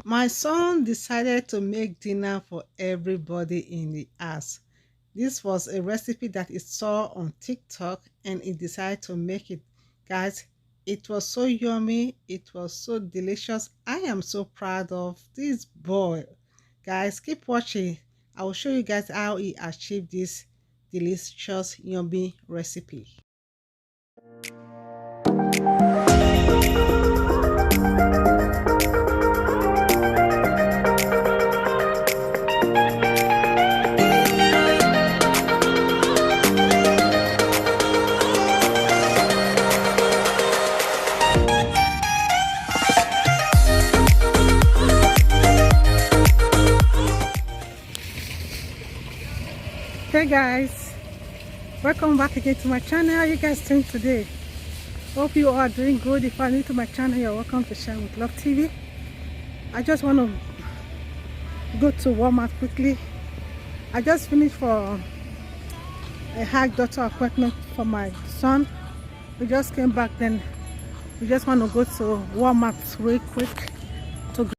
My son decided to make dinner for everybody in the house. This was a recipe that he saw on TikTok and he decided to make it. Guys, it was so yummy. It was so delicious. I am so proud of this boy. Guys, keep watching. I will show you guys how he achieved this delicious, yummy recipe. Hey guys, welcome back again to my channel. How you guys doing today? Hope you are doing good. If you're new to my channel, you're welcome to Shine with Love TV. I just want to go to Walmart quickly. I just finished for a high doctor appointment for my son. We just came back, then we just want to go to Walmart real quick to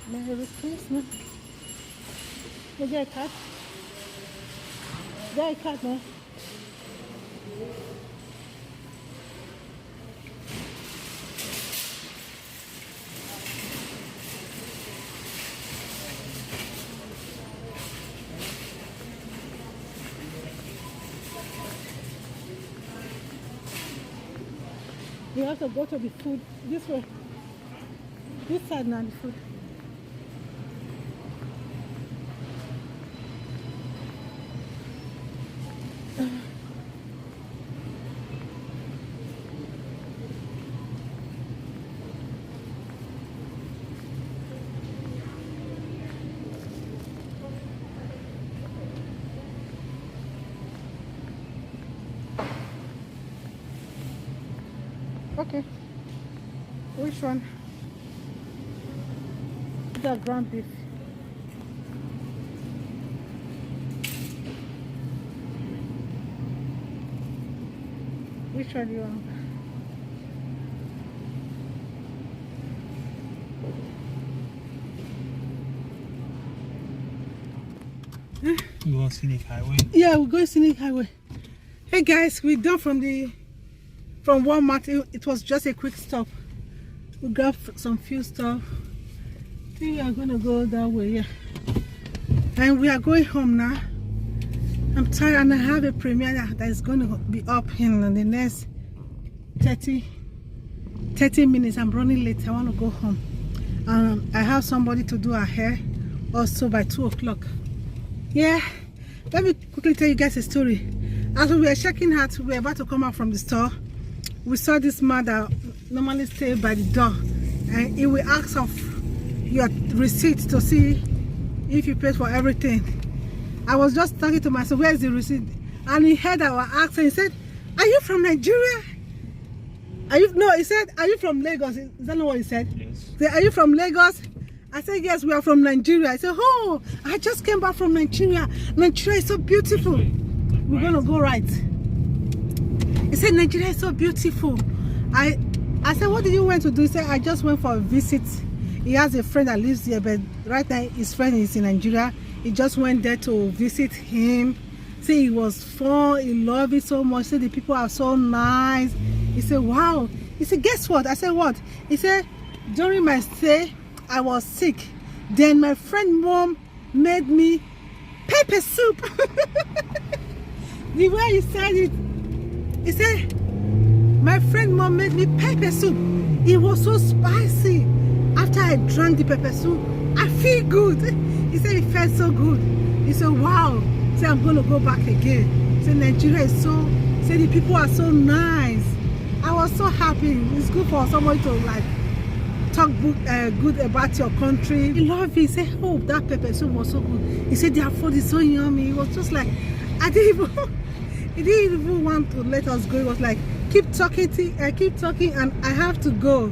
Merry Christmas. Is there a card? Is there a card, man? We have to go to the food this way. This side now, the food. Okay. Which one? The ground beef. Which one do you want? You want Scenic Highway? Yeah, we're going Scenic Highway. Hey guys, we're done from Walmart. It was just a quick stop. We grabbed some few stuff. I think we are gonna go that way, yeah. And we are going home now. I'm tired and I have a premiere that is going to be up in the next 30 minutes. I'm running late. I want to go home. I have somebody to do her hair also by 2 o'clock. Yeah, let me quickly tell you guys a story. As we were checking out, we were about to come out from the store. We saw this man that normally stay by the door, and he will ask of your receipt to see if you paid for everything. I was just talking to myself, where's the receipt? And he heard our accent. He said, are you from Nigeria? He said, are you from Lagos? Is that not what he said? Yes. He said, are you from Lagos? I said, yes, we are from Nigeria. I said, oh, I just came back from Nigeria. Nigeria is so beautiful. We're going to go right. He said, Nigeria is so beautiful. I said, what did you want to do? He said, I just went for a visit. He has a friend that lives there, but right now his friend is in Nigeria. He just went there to visit him. See, it was fun. He loved it so much. He said, the people are so nice. He said, wow. He said, guess what? I said, what? He said, during my stay, I was sick. Then my friend mom made me pepper soup. The way he said it, he said, my friend mom made me pepper soup. It was so spicy. After I drank the pepper soup, I feel good. He said it felt so good. He said, wow. He said, I'm going to go back again. He said, Nigeria is so, he said, the people are so nice. I was so happy. It's good for somebody to like talk good about your country. He loved it. He said, oh, that pepper soup was so good. He said, their food is so yummy. It was just like, I didn't even, he didn't even want to let us go. He was like, keep talking, and I have to go.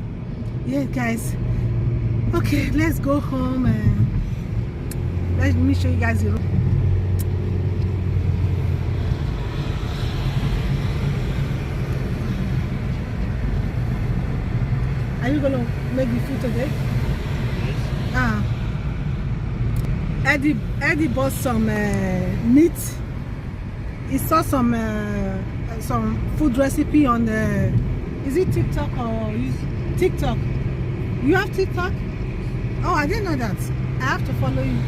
Yeah, guys. Okay, let's go home and let me show you guys the road. Are you gonna make the food today? Yes. Ah, Eddie bought some meat. He saw some food recipe on the, is it TikTok or TikTok? You have TikTok? Oh, I didn't know that. I have to follow you.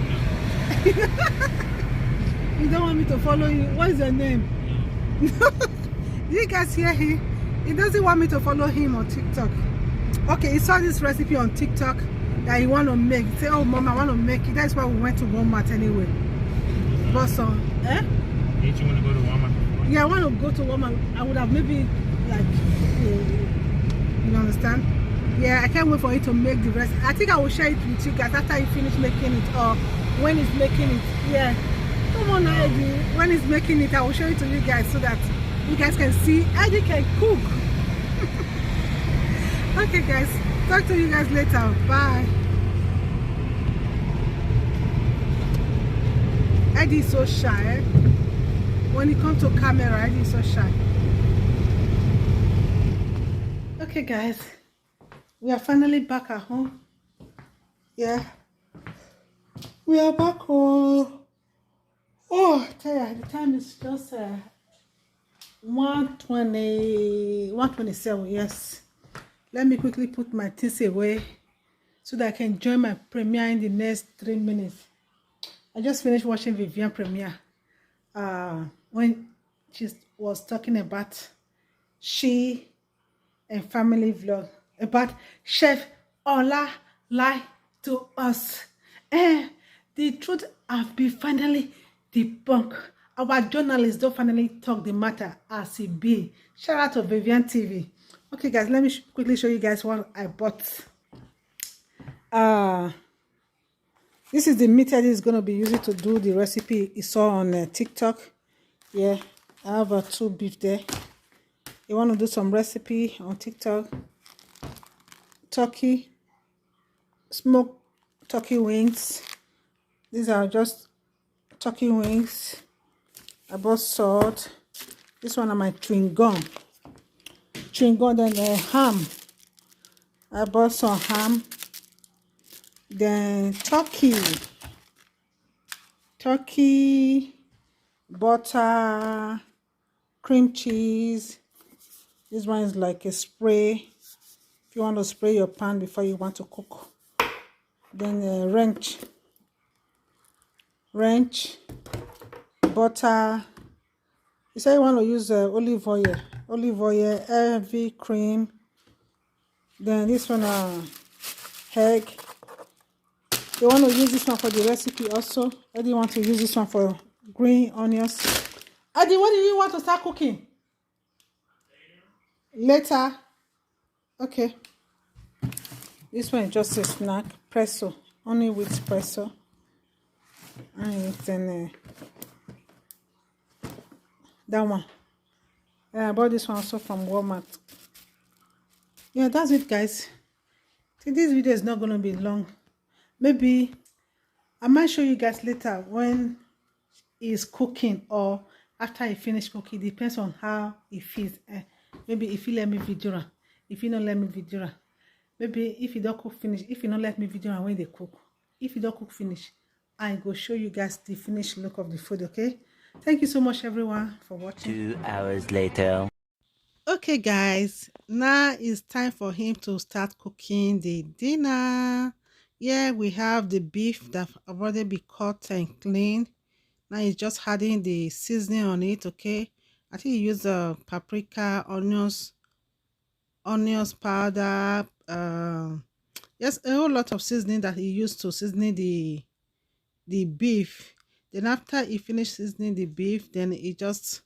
You don't want me to follow you? What is your name? You guys hear him? He doesn't want me to follow him on TikTok. Okay, he saw this recipe on TikTok that he want to make. He said, oh mom, I want to make it. That's why we went to Walmart anyway. But some, Didn't you want to go to Walmart before? yeah, I want to go to Walmart. I would have maybe like, you understand? Yeah, I can't wait for you to make the rest. I think I will share it with you guys after you finish making it or when he's making it. Yeah. Come on, Eddie. When he's making it, I will show it to you guys so that you guys can see Eddie can cook. Okay, guys. Talk to you guys later. Bye. Eddie is so shy. When it comes to camera, Eddie is so shy. Okay, guys. We are finally back at home. Yeah. We are back home. Oh, tell you, the time is just 1:27. Yes. Let me quickly put my things away so that I can join my premiere in the next 3 minutes. I just finished watching Vivian premiere. When she was talking about she and family vlog about Chef Ola lie to us. And the truth have been finally debunked. Our journalists don't finally talk the matter as it be. Shout out to Vivian TV. Okay, guys, let me quickly show you guys what I bought. This is the meat that is going to be using to do the recipe you saw on TikTok. Yeah, I have 2 beef there. You want to do some recipe on TikTok? Turkey, smoked turkey wings. These are just turkey wings. I bought salt. This one are my chewing gum. Then ham. I bought some ham. Then turkey, butter, cream cheese. This one is like a spray. If you want to spray your pan before you want to cook. Then ranch, butter. You say you want to use olive oil, heavy cream. Then this one egg. You want to use this one for the recipe also. Or do you want to use this one for green onions? Adi, what do you want to start cooking? Later. Okay. This one is just a snack. Presso. Only with presso. And then that one. I bought this one also from Walmart. Yeah, that's it, guys. I think this video is not going to be long. Maybe I might show you guys later when he's cooking or after he finish cooking. Depends on how he feels. Maybe if he let me video, if he don't let me video, maybe if he don't cook finish, if he don't let me video when they cook, if he don't cook finish, I go show you guys the finished look of the food. Okay, thank you so much everyone for watching. 2 hours later. Okay, guys, now it's time for him to start cooking the dinner. Yeah, we have the beef that have already been cut and cleaned. Now he's just adding the seasoning on it. Okay, I think he used paprika, onions powder, yes, a whole lot of seasoning that he used to seasoning the beef. Then after he finished seasoning the beef, then he just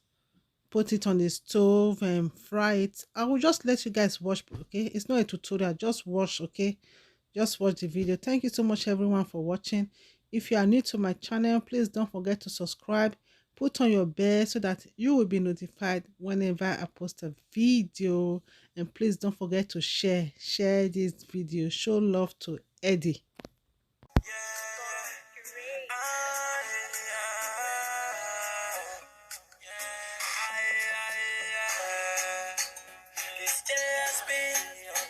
put it on the stove and fry it. I will just let you guys watch. Okay, it's not a tutorial, just watch. Okay, just watch the video. Thank you so much everyone for watching. If you are new to my channel, please don't forget to subscribe, put on your bell so that you will be notified whenever I post a video. And please don't forget to share this video. Show love to Eddie. This day has been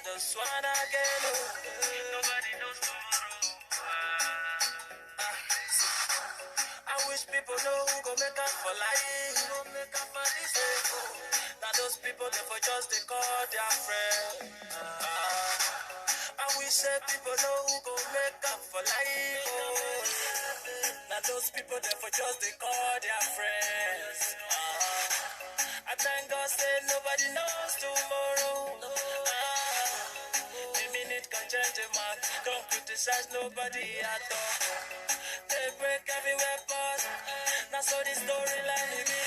the swan I people they for just they call their friend. And we say people know who go make up for life. Oh. Now those people they for just they call their friends. I thank God say nobody knows tomorrow. A minute can change a man. Don't criticize nobody at all. They break everywhere, but now so the storyline is me.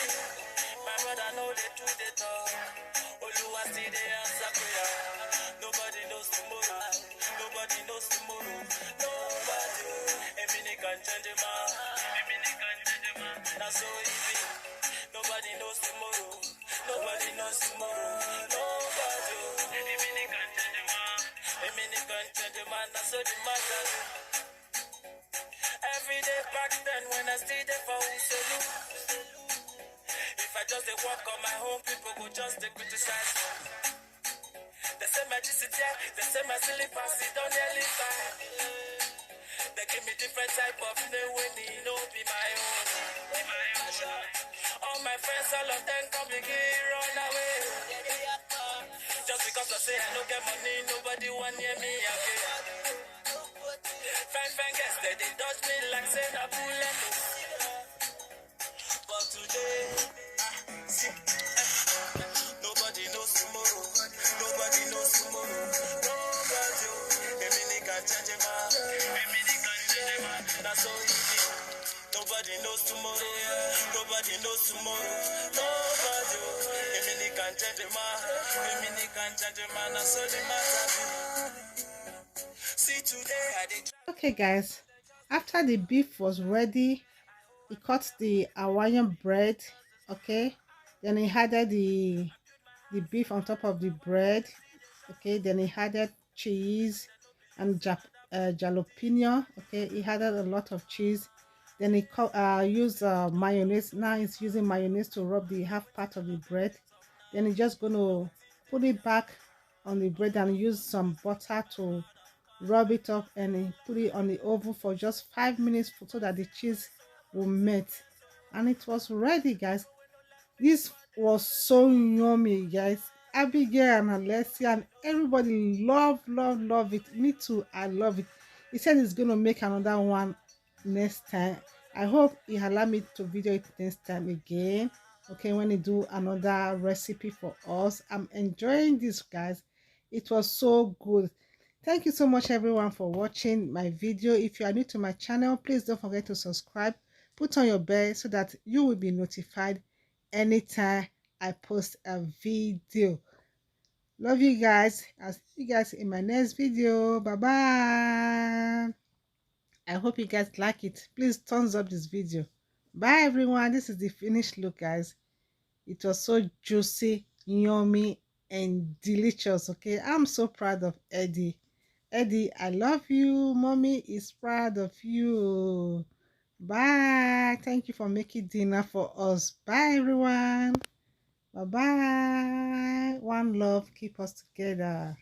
My brother know they do the talk. Oluwa see the answer prayer. Nobody knows tomorrow. Nobody knows tomorrow. Nobody. A minute can change a man. A minute can change a man. Now so easy. Nobody knows tomorrow. Nobody knows tomorrow. Nobody. A minute can change a man. A minute can change a man. That's so the matter. Every day back then when I stayed there for Uselu. If I just walk on my home, people go just criticize. They say my GCT, they say my silly pass, it don't nearly fine. They give me different type of name when it no be my own. All my friends, all of them come begin run away. Just because I say I don't get money, nobody want near me again. Fine girls, they dodge me like say a bullet. But today, nobody knows tomorrow. Nobody knows tomorrow. Nobody. A minute can change a man. A minute can change a man. That's so easy. Nobody knows tomorrow. Nobody knows tomorrow. Nobody. A minute can change a man. A minute can change a man. That's so the matter. See today I did. Okay guys, after the beef was ready, he cut the Hawaiian bread. Okay, then he added the beef on top of the bread. Okay, then he added cheese and jalapeno. Okay, he added a lot of cheese. Then he used mayonnaise. Now he's using mayonnaise to rub the half part of the bread. Then he's just going to put it back on the bread and use some butter to rub it up, and he put it on the oven for just 5 minutes so that the cheese will melt. And it was ready, guys. This was so yummy, guys. Abigail and Alessia and everybody love it. Me too, I love it. He said he's gonna make another one next time. I hope he allow me to video it next time again. Okay, when he do another recipe for us. I'm enjoying this, guys. It was so good. Thank you so much everyone for watching my video. If you are new to my channel, please don't forget to subscribe, put on your bell so that you will be notified anytime I post a video. Love you guys. I'll see you guys in my next video. Bye bye. I hope you guys like it. Please thumbs up this video. Bye everyone. This is the finished look, guys. It was so juicy, yummy and delicious. Okay, I'm so proud of Eddie. Eddie, I love you. Mommy is proud of you. Bye. Thank you for making dinner for us. Bye everyone. Bye bye. One love. Keep us together.